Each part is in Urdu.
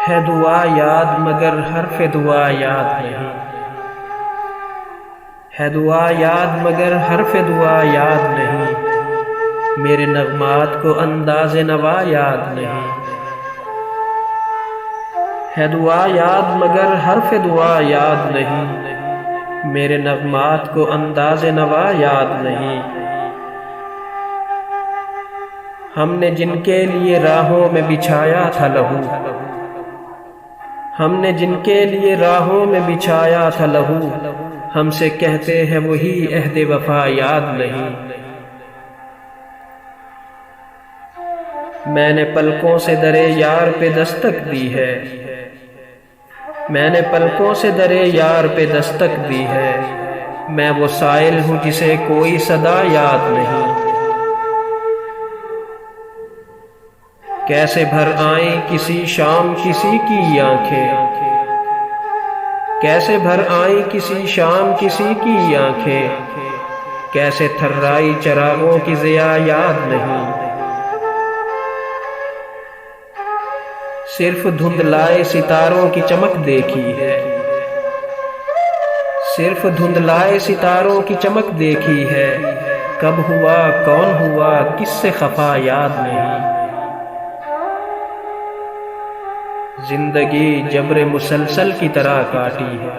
ہے دعا یاد مگر حرف دعا یاد نہیں، ہے دعا یاد مگر حرف دعا یاد نہیں، میرے نغمات کو انداز نوا یاد نہیں، ہے دعا یاد مگر حرف دعا یاد نہیں، میرے نغمات کو انداز نوا یاد نہیں۔ ہم نے جن کے لیے راہوں میں بچھایا تھا لہو، ہم نے جن کے لیے راہوں میں بچھایا تھا لہو، ہم سے کہتے ہیں وہی عہد وفا یاد نہیں۔ میں نے پلکوں سے درے یار پہ دستک دی ہے، میں نے پلکوں سے درے یار پہ دستک دی ہے، میں وہ سائل ہوں جسے کوئی صدا یاد نہیں۔ کیسے بھر آئیں کسی شام کسی کی آنکھیں، کیسے بھر آئیں کسی شام کسی کی آنکھیں، کیسے تھرائی چراغوں کی ضیا یاد نہیں۔ صرف دھندلائے ستاروں کی چمک دیکھی ہے، صرف دھندلائے ستاروں کی چمک دیکھی ہے، کب ہوا کون ہوا کس سے خفا یاد نہیں۔ زندگی جبر مسلسل کی طرح کاٹی ہے،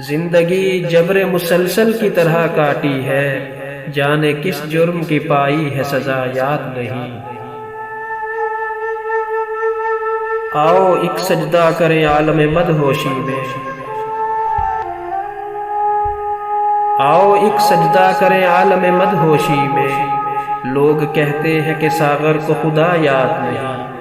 زندگی جبر مسلسل کی طرح کاٹی ہے، جانے کس جرم کی پائی ہے سزا یاد نہیں۔ آؤ ایک سجدہ کریں عالم مدہوشی میں، آؤ ایک سجدہ کریں عالم مدہوشی میں، لوگ کہتے ہیں کہ ساغر کو خدا یاد نہیں۔